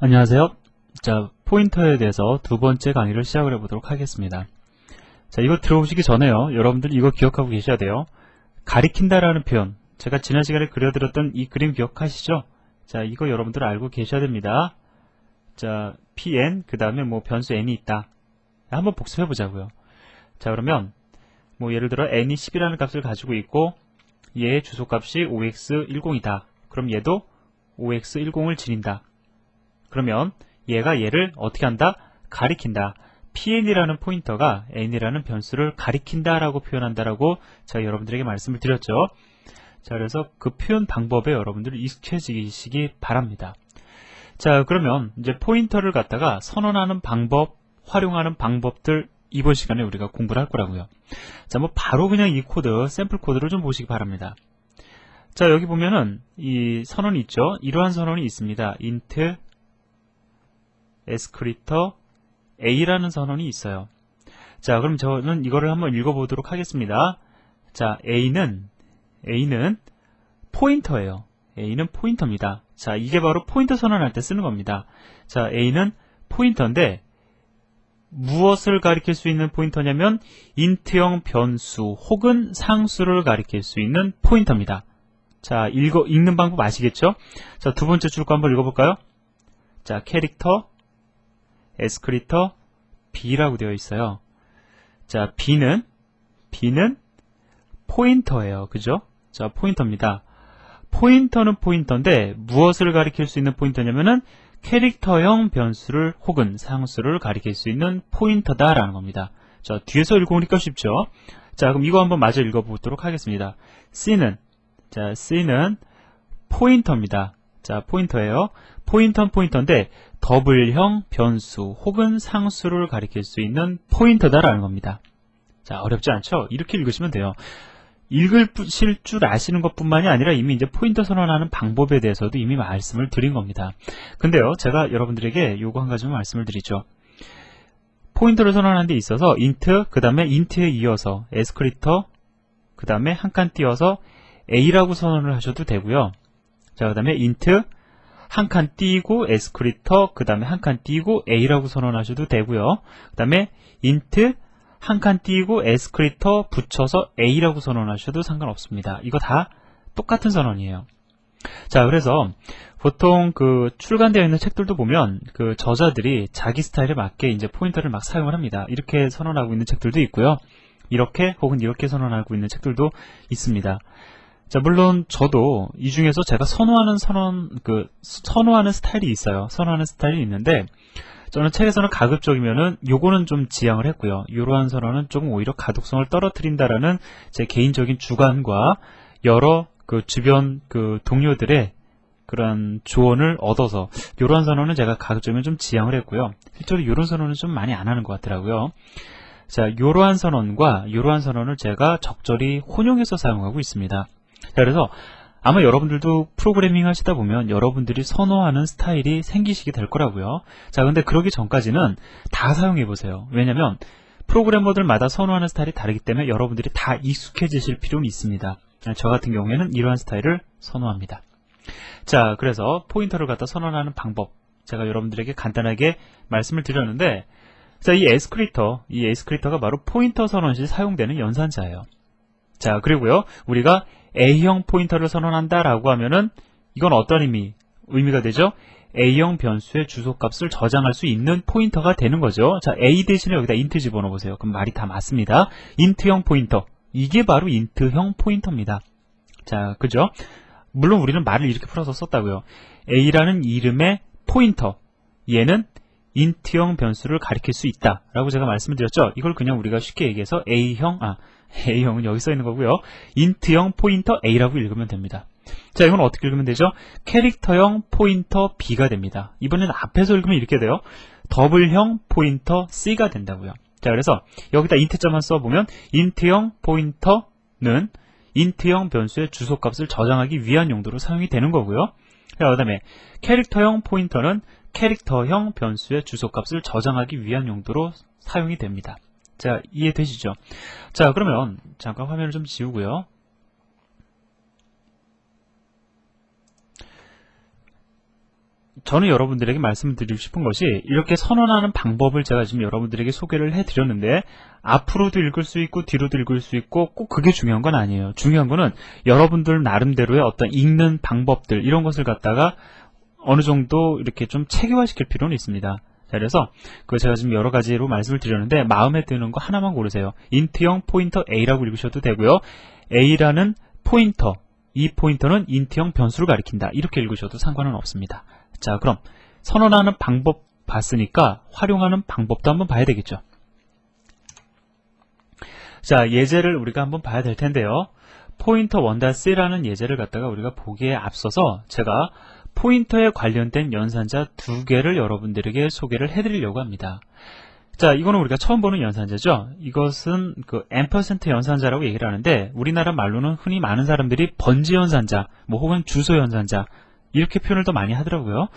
안녕하세요. 자, 포인터에 대해서 두 번째 강의를 시작을 해보도록 하겠습니다. 자, 이거 들어보시기 전에요. 여러분들 이거 기억하고 계셔야 돼요. 가리킨다라는 표현. 제가 지난 시간에 그려드렸던 이 그림 기억하시죠? 자, 이거 여러분들 알고 계셔야 됩니다. 자, pn, 그 다음에 뭐 변수 n이 있다. 한번 복습해 보자고요. 자, 그러면 뭐 예를 들어 n이 10이라는 값을 가지고 있고 얘의 주소값이 5x10이다. 그럼 얘도 5x10을 지닌다. 그러면 얘가 얘를 어떻게 한다? 가리킨다. pn이라는 포인터가 n이라는 변수를 가리킨다라고 표현한다라고 제가 여러분들에게 말씀을 드렸죠. 자, 그래서 그 표현 방법에 여러분들이 익숙해지시기 바랍니다. 자, 그러면 이제 포인터를 갖다가 선언하는 방법, 활용하는 방법들 이번 시간에 우리가 공부를 할 거라고요. 자, 뭐 바로 그냥 이 코드, 샘플 코드를 좀 보시기 바랍니다. 자, 여기 보면은 이 선언이 있죠. 이러한 선언이 있습니다. int 에스크리터 a라는 선언이 있어요. 자, 그럼 저는 이거를 한번 읽어보도록 하겠습니다. 자, a는 포인터예요. a는 포인터입니다. 자, 이게 바로 포인터 선언할 때 쓰는 겁니다. 자, a는 포인터인데 무엇을 가리킬 수 있는 포인터냐면 int형 변수 혹은 상수를 가리킬 수 있는 포인터입니다. 자, 읽는 방법 아시겠죠? 자, 두 번째 줄 거 한번 읽어볼까요? 자, 캐릭터 에스크리터 b라고 되어 있어요. 자, b는 포인터예요. 그죠? 자, 포인터입니다. 포인터는 포인터인데 무엇을 가리킬 수 있는 포인터냐면은 캐릭터형 변수를 혹은 상수를 가리킬 수 있는 포인터다라는 겁니다. 자, 뒤에서 읽어보니까 쉽죠? 자, 그럼 이거 한번 마저 읽어보도록 하겠습니다. c는 포인터입니다. 자, 포인터예요. 포인터는 포인터인데 더블형 변수 혹은 상수를 가리킬 수 있는 포인터다라는 겁니다. 자, 어렵지 않죠? 이렇게 읽으시면 돼요. 읽으실 줄 아시는 것뿐만이 아니라 이미 이제 포인터 선언하는 방법에 대해서도 이미 말씀을 드린 겁니다. 근데요, 제가 여러분들에게 요거 한 가지만 말씀을 드리죠. 포인터를 선언하는 데 있어서 int, 그 다음에 int에 이어서 에스크리터, 그 다음에 한 칸 띄어서 a라고 선언을 하셔도 되고요. 자, 그 다음에 int 한 칸 띄고 에스크리터, 그 다음에 한 칸 띄고 a라고 선언하셔도 되고요. 그 다음에 int 한 칸 띄고 에스크리터 붙여서 a라고 선언하셔도 상관없습니다. 이거 다 똑같은 선언이에요. 자, 그래서 보통 그 출간되어 있는 책들도 보면 그 저자들이 자기 스타일에 맞게 이제 포인터를 막 사용을 합니다. 이렇게 선언하고 있는 책들도 있고요. 이렇게 혹은 이렇게 선언하고 있는 책들도 있습니다. 자, 물론 저도 이 중에서 제가 선호하는 스타일이 있어요. 선호하는 스타일이 있는데 저는 책에서는 가급적이면은 요거는 좀 지양을 했고요. 이러한 선언은 조금 오히려 가독성을 떨어뜨린다라는 제 개인적인 주관과 여러 그 주변 그 동료들의 그런 조언을 얻어서 이러한 선언은 제가 가급적이면 좀 지양을 했고요. 실제로 이런 선언은 좀 많이 안 하는 것 같더라고요. 자, 이러한 선언과 이러한 선언을 제가 적절히 혼용해서 사용하고 있습니다. 자, 그래서 아마 여러분들도 프로그래밍 하시다 보면 여러분들이 선호하는 스타일이 생기시게 될 거라고요. 자, 근데 그러기 전까지는 다 사용해 보세요. 왜냐면 프로그래머들마다 선호하는 스타일이 다르기 때문에 여러분들이 다 익숙해지실 필요는 있습니다. 저 같은 경우에는 이러한 스타일을 선호합니다. 자, 그래서 포인터를 갖다 선언하는 방법 제가 여러분들에게 간단하게 말씀을 드렸는데, 자, 이 에스크리터가 바로 포인터 선언 시 사용되는 연산자예요. 자, 그리고요, 우리가 A형 포인터를 선언한다라고 하면은 이건 어떤 의미가 되죠? A형 변수의 주소값을 저장할 수 있는 포인터가 되는 거죠. 자, A 대신에 여기다 int 집어넣어 보세요. 그럼 말이 다 맞습니다. int형 포인터. 이게 바로 int형 포인터입니다. 자, 그죠? 물론 우리는 말을 이렇게 풀어서 썼다고요. A라는 이름의 포인터. 얘는 int형 변수를 가리킬 수 있다 라고 제가 말씀을 드렸죠. 이걸 그냥 우리가 쉽게 얘기해서 A형은 여기 써 있는 거고요. int형 포인터 A라고 읽으면 됩니다. 자, 이건 어떻게 읽으면 되죠? 캐릭터형 포인터 B가 됩니다. 이번에는 앞에서 읽으면 이렇게 돼요. 더블형 포인터 C가 된다고요. 자, 그래서 여기다 int점만 써보면 int형 포인터는 int형 변수의 주소값을 저장하기 위한 용도로 사용이 되는 거고요. 자, 그 다음에 캐릭터형 포인터는 캐릭터형 변수의 주소값을 저장하기 위한 용도로 사용이 됩니다. 자, 이해되시죠? 자, 그러면 잠깐 화면을 좀 지우고요. 저는 여러분들에게 말씀드리고 싶은 것이 이렇게 선언하는 방법을 제가 지금 여러분들에게 소개를 해드렸는데 앞으로도 읽을 수 있고 뒤로도 읽을 수 있고 꼭 그게 중요한 건 아니에요. 중요한 거는 여러분들 나름대로의 어떤 읽는 방법들 이런 것을 갖다가 어느 정도 이렇게 좀 체계화시킬 필요는 있습니다. 자, 그래서 그 제가 지금 여러 가지로 말씀을 드렸는데 마음에 드는 거 하나만 고르세요. 인트형 포인터 A라고 읽으셔도 되고요. A라는 포인터, 이 포인터는 인트형 변수를 가리킨다. 이렇게 읽으셔도 상관은 없습니다. 자, 그럼 선언하는 방법 봤으니까 활용하는 방법도 한번 봐야 되겠죠. 자, 예제를 우리가 한번 봐야 될 텐데요. 포인터 1-C라는 예제를 갖다가 우리가 보기에 앞서서 제가 포인터에 관련된 연산자 2개를 여러분들에게 소개를 해드리려고 합니다. 자, 이거는 우리가 처음 보는 연산자죠. 이것은 그 앰퍼센트 연산자라고 얘기를 하는데 우리나라 말로는 흔히 많은 사람들이 번지 연산자, 뭐 혹은 주소 연산자 이렇게 표현을 더 많이 하더라고요.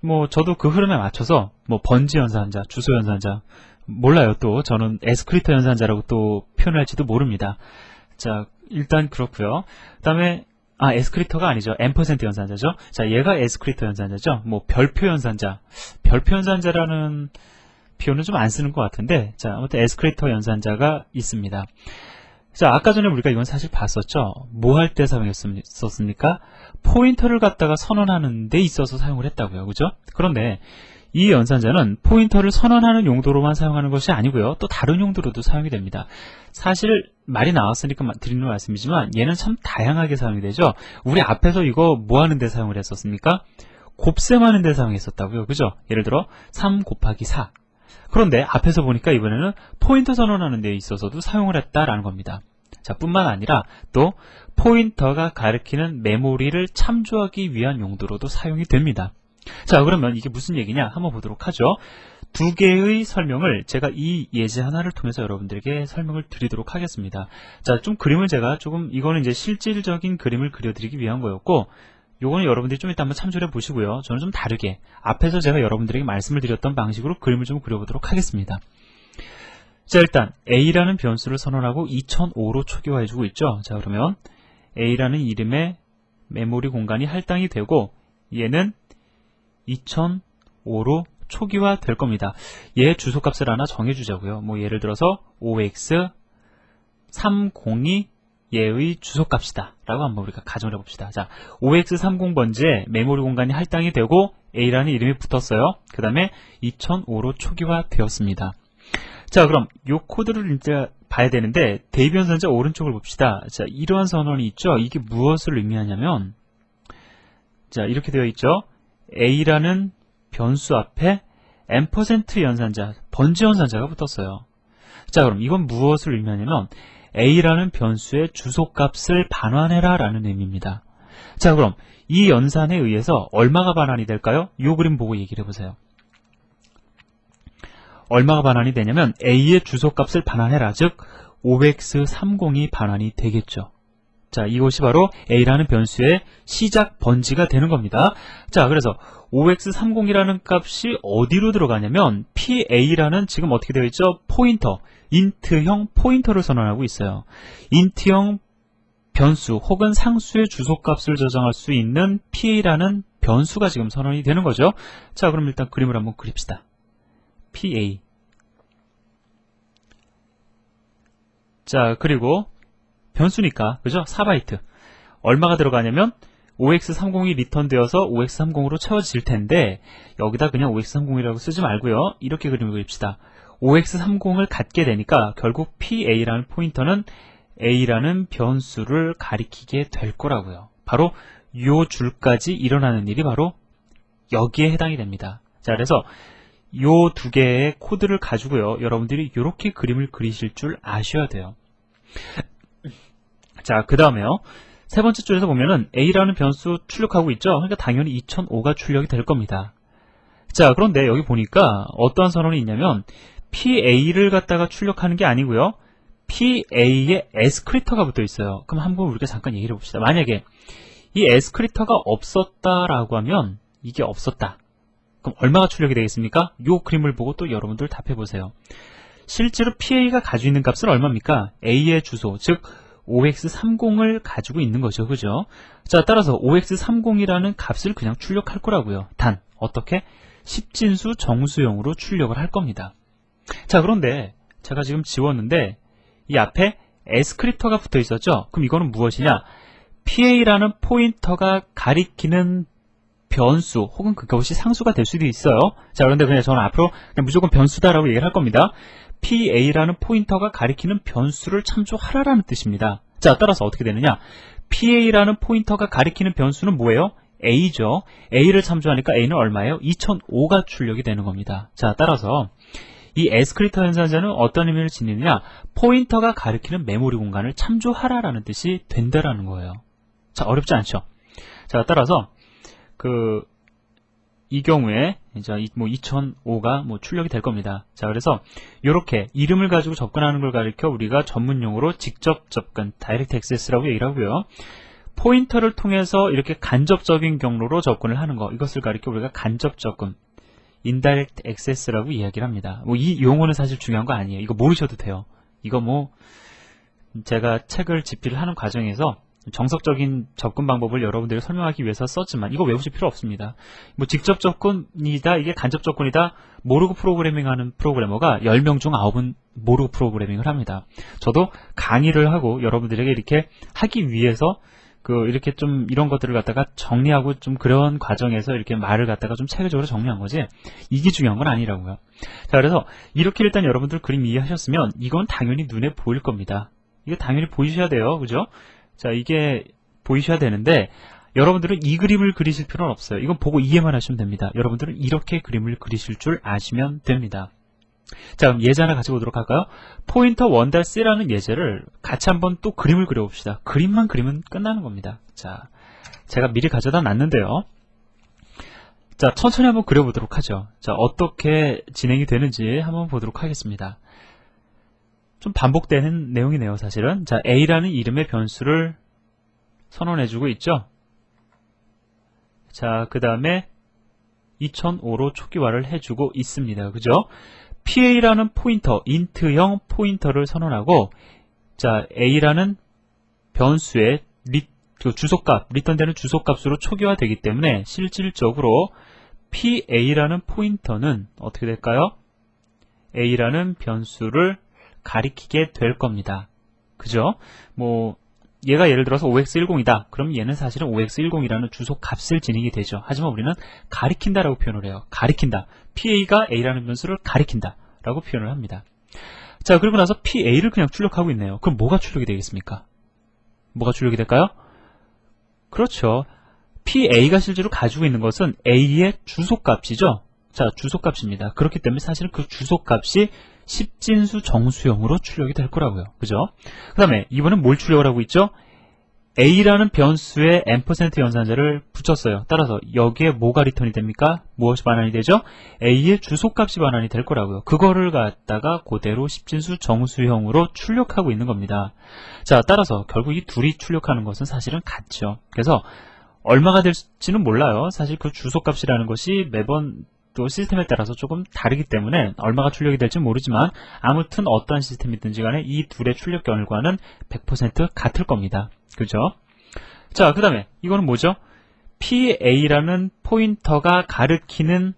뭐 저도 그 흐름에 맞춰서 뭐 번지 연산자, 주소 연산자 몰라요. 또 저는 에스크리터 연산자라고 또 표현할지도 모릅니다. 자, 일단 그렇고요. 그다음에 에스크리터가 아니죠. 앰퍼센트 연산자죠. 자, 얘가 에스크리터 연산자죠. 뭐 별표 연산자, 별표 연산자라는 표현은 좀 안 쓰는 것 같은데, 자, 아무튼 에스크리터 연산자가 있습니다. 자, 아까 전에 우리가 이건 사실 봤었죠. 뭐 할 때 사용했었습니까? 포인터를 갖다가 선언하는 데 있어서 사용을 했다고요. 그죠? 그런데 이 연산자는 포인터를 선언하는 용도로만 사용하는 것이 아니고요. 또 다른 용도로도 사용이 됩니다. 사실 말이 나왔으니까 드리는 말씀이지만 얘는 참 다양하게 사용이 되죠. 우리 앞에서 이거 뭐 하는 데 사용을 했었습니까? 곱셈하는 데 사용했었다고요. 그죠? 예를 들어 3 곱하기 4. 그런데 앞에서 보니까 이번에는 포인터 선언하는 데 있어서도 사용을 했다라는 겁니다. 자, 뿐만 아니라 또 포인터가 가리키는 메모리를 참조하기 위한 용도로도 사용이 됩니다. 자, 그러면 이게 무슨 얘기냐 한번 보도록 하죠. 2개의 설명을 제가 이 예제 하나를 통해서 여러분들에게 설명을 드리도록 하겠습니다. 자, 좀 그림을 제가 조금 이거는 이제 실질적인 그림을 그려드리기 위한 거였고 요거는 여러분들이 좀 이따 한번 참조해 보시고요. 저는 좀 다르게 앞에서 제가 여러분들에게 말씀을 드렸던 방식으로 그림을 좀 그려보도록 하겠습니다. 자, 일단 A라는 변수를 선언하고 2005로 초기화해주고 있죠. 자, 그러면 A라는 이름의 메모리 공간이 할당이 되고 얘는 2005로 초기화 될 겁니다. 얘 주소값을 하나 정해주자고요. 뭐 예를 들어서 OX302 얘의 주소값이다 라고 한번 우리가 가정을 해봅시다. 자, OX30 번지에 메모리 공간이 할당이 되고 A라는 이름이 붙었어요. 그 다음에 2005로 초기화 되었습니다. 자, 그럼 이 코드를 이제 봐야 되는데 대입연산자 오른쪽을 봅시다. 자, 이러한 선언이 있죠. 이게 무엇을 의미하냐면 자, 이렇게 되어 있죠. A라는 변수 앞에 앰퍼센트 연산자, 번지 연산자가 붙었어요. 자, 그럼 이건 무엇을 의미하냐면 A라는 변수의 주소값을 반환해라 라는 의미입니다. 자, 그럼 이 연산에 의해서 얼마가 반환이 될까요? 이 그림 보고 얘기를 해보세요. 얼마가 반환이 되냐면 A의 주소값을 반환해라, 즉 OX30이 반환이 되겠죠. 자, 이것이 바로 A라는 변수의 시작 번지가 되는 겁니다. 자, 그래서 OX30이라는 값이 어디로 들어가냐면 PA라는 지금 어떻게 되어 있죠? 포인터, 인트형 포인터를 선언하고 있어요. 인트형 변수 혹은 상수의 주소값을 저장할 수 있는 PA라는 변수가 지금 선언이 되는 거죠. 자, 그럼 일단 그림을 한번 그립시다. PA. 자, 그리고 변수니까, 그죠? 4바이트. 얼마가 들어가냐면 OX30이 리턴되어서 OX30으로 채워질 텐데 여기다 그냥 OX30이라고 쓰지 말고요. 이렇게 그림을 그립시다. OX30을 갖게 되니까 결국 PA라는 포인터는 A라는 변수를 가리키게 될 거라고요. 바로 요 줄까지 일어나는 일이 바로 여기에 해당이 됩니다. 자, 그래서 요 2개의 코드를 가지고요. 여러분들이 이렇게 그림을 그리실 줄 아셔야 돼요. 자, 그 다음에요. 세 번째 줄에서 보면은 A라는 변수 출력하고 있죠. 그러니까 당연히 2005가 출력이 될 겁니다. 자, 그런데 여기 보니까 어떠한 선언이 있냐면 PA를 갖다가 출력하는 게 아니고요. PA에 에스크리터가 붙어 있어요. 그럼 한번 우리가 잠깐 얘기를 해봅시다. 만약에 이 에스크리터가 없었다라고 하면 이게 없었다. 그럼 얼마가 출력이 되겠습니까? 이 그림을 보고 또 여러분들 답해보세요. 실제로 PA가 가지고 있는 값은 얼마입니까? A의 주소, 즉 OX30을 가지고 있는 거죠. 그죠? 자, 따라서 OX30이라는 값을 그냥 출력할 거라고요. 단, 어떻게? 십진수 정수형으로 출력을 할 겁니다. 자, 그런데 제가 지금 지웠는데 이 앞에 에스크립터가 붙어 있었죠? 그럼 이거는 무엇이냐? PA라는 포인터가 가리키는 변수 혹은 그것이 상수가 될 수도 있어요. 자, 그런데 그냥 저는 앞으로 그냥 무조건 변수다라고 얘기를 할 겁니다. PA라는 포인터가 가리키는 변수를 참조하라라는 뜻입니다. 자, 따라서 어떻게 되느냐? PA라는 포인터가 가리키는 변수는 뭐예요? A죠. A를 참조하니까 A는 얼마예요? 2005가 출력이 되는 겁니다. 자, 따라서 이 에스크립터 현상자는 어떤 의미를 지니느냐? 포인터가 가리키는 메모리 공간을 참조하라라는 뜻이 된다라는 거예요. 자, 어렵지 않죠? 자, 따라서 이 경우에 이제 2005가 출력이 될 겁니다. 자, 그래서 이렇게 이름을 가지고 접근하는 걸 가리켜 우리가 전문용어로 직접 접근, 다이렉트 액세스라고 얘기를 하고요. 포인터를 통해서 이렇게 간접적인 경로로 접근을 하는 거, 이것을 가리켜 우리가 간접 접근, 인다이렉트 액세스라고 이야기를 합니다. 이 용어는 사실 중요한 거 아니에요. 이거 모르셔도 돼요. 이거 제가 책을 집필을 하는 과정에서 정석적인 접근 방법을 여러분들이 설명하기 위해서 썼지만 이거 외우실 필요 없습니다. 직접 접근이다, 이게 간접 접근이다, 모르고 프로그래밍하는 프로그래머가 10명 중 9은 모르고 프로그래밍을 합니다. 저도 강의를 하고 여러분들에게 이렇게 하기 위해서 이렇게 좀 이런 것들을 갖다가 정리하고 좀 그런 과정에서 이렇게 말을 갖다가 좀 체계적으로 정리한 거지, 이게 중요한 건 아니라고요. 자, 그래서 이렇게 일단 여러분들 그림 이해하셨으면 이건 당연히 눈에 보일 겁니다. 이게 당연히 보이셔야 돼요. 그죠? 자, 이게 보이셔야 되는데 여러분들은 이 그림을 그리실 필요는 없어요. 이건 보고 이해만 하시면 됩니다. 여러분들은 이렇게 그림을 그리실 줄 아시면 됩니다. 자, 그럼 예제 하나 가지고 오도록 할까요? 포인터 1-C라는 예제를 같이 한번 또 그림을 그려봅시다. 그림만 그리면 끝나는 겁니다. 자, 제가 미리 가져다 놨는데요. 자, 천천히 한번 그려보도록 하죠. 자, 어떻게 진행이 되는지 한번 보도록 하겠습니다. 좀 반복되는 내용이네요, 사실은. 자, A라는 이름의 변수를 선언해주고 있죠. 자, 그 다음에 2005로 초기화를 해주고 있습니다. 그죠? PA라는 포인터, 인트형 포인터를 선언하고, 자, A라는 변수의 주소값, 리턴되는 주소값으로 초기화되기 때문에 실질적으로 PA라는 포인터는 어떻게 될까요? A라는 변수를 가리키게 될 겁니다. 그죠? 얘가 예를 들어서 OX10이다. 그럼 얘는 사실은 OX10이라는 주소 값을 지니게 되죠. 하지만 우리는 가리킨다라고 표현을 해요. 가리킨다. PA가 A라는 변수를 가리킨다 라고 표현을 합니다. 자, 그리고 나서 PA를 그냥 출력하고 있네요. 그럼 뭐가 출력이 되겠습니까? 뭐가 출력이 될까요? 그렇죠. PA가 실제로 가지고 있는 것은 A의 주소값이죠. 자, 주소값입니다. 그렇기 때문에 사실은 그 주소값이 십진수 정수형으로 출력이 될 거라고요. 그죠? 그 다음에 이번엔 뭘 출력을 하고 있죠? A라는 변수에 % 연산자를 붙였어요. 따라서 여기에 뭐가 리턴이 됩니까? 무엇이 반환이 되죠? A의 주소값이 반환이 될 거라고요. 그거를 갖다가 그대로 십진수 정수형으로 출력하고 있는 겁니다. 자, 따라서 결국 이 둘이 출력하는 것은 사실은 같죠. 그래서 얼마가 될지는 몰라요. 사실 그 주소값이라는 것이 매번 또 시스템에 따라서 조금 다르기 때문에 얼마가 출력이 될지 모르지만 아무튼 어떠한 시스템이든지 간에 이 둘의 출력 결과는 100% 같을 겁니다. 그죠? 자, 그 다음에 이거는 뭐죠? PA라는 포인터가 가리키는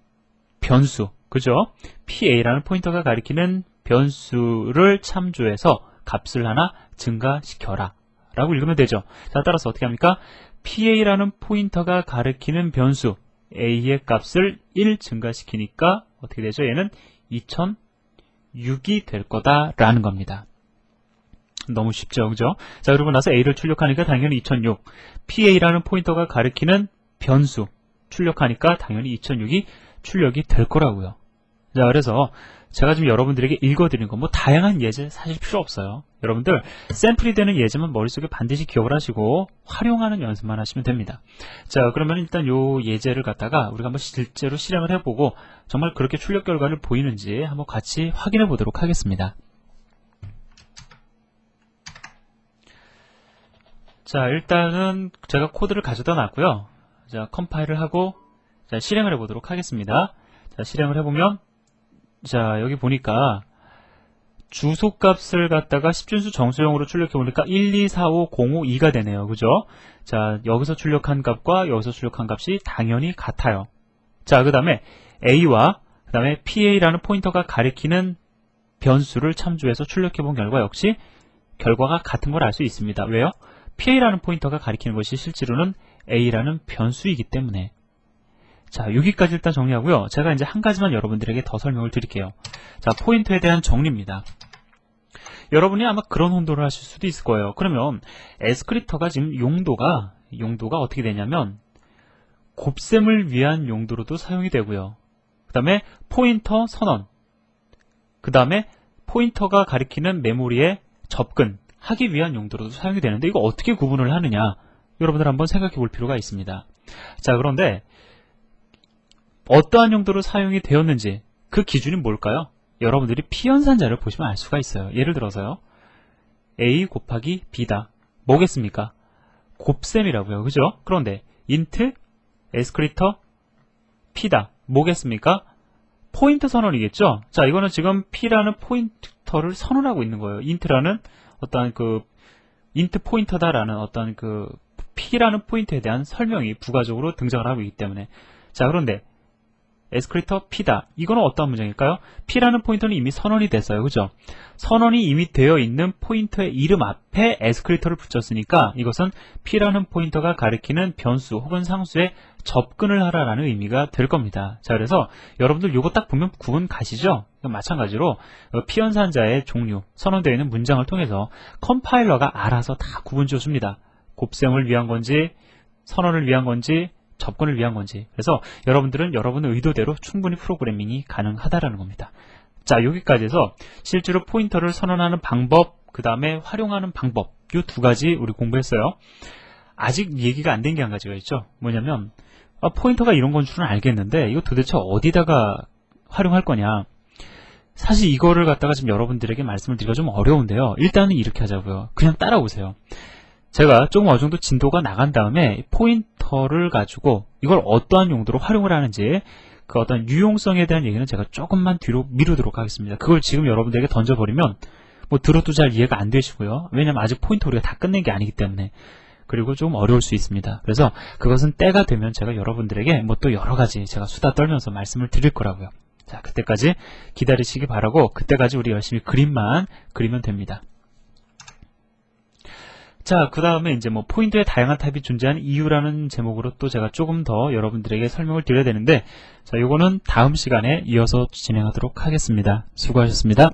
변수. 그죠? PA라는 포인터가 가리키는 변수를 참조해서 값을 하나 증가시켜라 라고 읽으면 되죠. 자, 따라서 어떻게 합니까? PA라는 포인터가 가리키는 변수 A의 값을 1 증가시키니까 어떻게 되죠? 얘는 2006이 될 거다라는 겁니다. 너무 쉽죠, 그죠? 자, 그러고 나서 A를 출력하니까 당연히 2006. PA라는 포인터가 가리키는 변수 출력하니까 당연히 2006이 출력이 될 거라고요. 자, 그래서 제가 지금 여러분들에게 읽어드린 거 다양한 예제 사실 필요 없어요. 여러분들 샘플이 되는 예제만 머릿속에 반드시 기억을 하시고 활용하는 연습만 하시면 됩니다. 자, 그러면 일단 요 예제를 갖다가 우리가 한번 실제로 실행을 해보고 정말 그렇게 출력 결과를 보이는지 한번 같이 확인해 보도록 하겠습니다. 자, 일단은 제가 코드를 가져다 놨고요. 자, 컴파일을 하고 자, 실행을 해보도록 하겠습니다. 자, 실행을 해보면 자, 여기 보니까 주소값을 갖다가 십진수 정수형으로 출력해보니까 1245052가 되네요. 그죠? 자, 여기서 출력한 값과 여기서 출력한 값이 당연히 같아요. 자, 그 다음에 A와 그 다음에 PA라는 포인터가 가리키는 변수를 참조해서 출력해본 결과 역시 결과가 같은 걸 알 수 있습니다. 왜요? PA라는 포인터가 가리키는 것이 실제로는 A라는 변수이기 때문에. 자, 여기까지 일단 정리하고요. 제가 이제 한 가지만 여러분들에게 더 설명을 드릴게요. 자, 포인터에 대한 정리입니다. 여러분이 아마 그런 혼돈을 하실 수도 있을 거예요. 그러면 에스크립터가 지금 용도가 어떻게 되냐면 곱셈을 위한 용도로도 사용이 되고요. 그 다음에 포인터 선언, 그 다음에 포인터가 가리키는 메모리에 접근하기 위한 용도로도 사용이 되는데 이거 어떻게 구분을 하느냐 여러분들 한번 생각해 볼 필요가 있습니다. 자, 그런데 어떠한 용도로 사용이 되었는지 그 기준이 뭘까요? 여러분들이 피연산자를 보시면 알 수가 있어요. 예를 들어서요. A 곱하기 B다. 뭐겠습니까? 곱셈이라고요. 그죠? 그런데 int 에스크립터 P다. 뭐겠습니까? 포인트 선언이겠죠? 자, 이거는 지금 P라는 포인터를 선언하고 있는 거예요. int라는 어떤 int 포인터다라는 어떤 P라는 포인터에 대한 설명이 부가적으로 등장을 하고 있기 때문에. 자, 그런데 에스크립터 P다. 이거는 어떤 문장일까요? P라는 포인터는 이미 선언이 됐어요. 그죠? 선언이 이미 되어 있는 포인터의 이름 앞에 에스크립터를 붙였으니까 이것은 P라는 포인터가 가리키는 변수 혹은 상수에 접근을 하라라는 의미가 될 겁니다. 자, 그래서 여러분들 요거 딱 보면 구분 가시죠? 마찬가지로 피연산자의 종류, 선언되어 있는 문장을 통해서 컴파일러가 알아서 다 구분 지어줍니다. 곱셈을 위한 건지, 선언을 위한 건지, 접근을 위한 건지. 그래서 여러분들은 여러분의 의도대로 충분히 프로그래밍이 가능하다라는 겁니다. 자, 여기까지 해서 실제로 포인터를 선언하는 방법, 그 다음에 활용하는 방법, 이 두 가지 우리 공부했어요. 아직 얘기가 안 된 게 한 가지가 있죠. 뭐냐면 포인터가 이런 건 줄은 알겠는데 이거 도대체 어디다가 활용할 거냐. 사실 이거를 갖다가 지금 여러분들에게 말씀을 드리기가 좀 어려운데요. 일단은 이렇게 하자고요. 그냥 따라오세요. 제가 조금 어느 정도 진도가 나간 다음에 포인터를 가지고 이걸 어떠한 용도로 활용을 하는지 그 어떤 유용성에 대한 얘기는 제가 조금만 뒤로 미루도록 하겠습니다. 그걸 지금 여러분들에게 던져버리면 뭐 들어도 잘 이해가 안 되시고요. 왜냐면 아직 포인터 우리가 다 끝낸 게 아니기 때문에. 그리고 좀 어려울 수 있습니다. 그래서 그것은 때가 되면 제가 여러분들에게 뭐 또 여러 가지 제가 수다 떨면서 말씀을 드릴 거라고요. 자, 그때까지 기다리시기 바라고 그때까지 우리 열심히 그림만 그리면 됩니다. 자, 그 다음에 이제 뭐 포인터의 다양한 타입이 존재하는 이유라는 제목으로 또 제가 조금 더 여러분들에게 설명을 드려야 되는데 자, 요거는 다음 시간에 이어서 진행하도록 하겠습니다. 수고하셨습니다.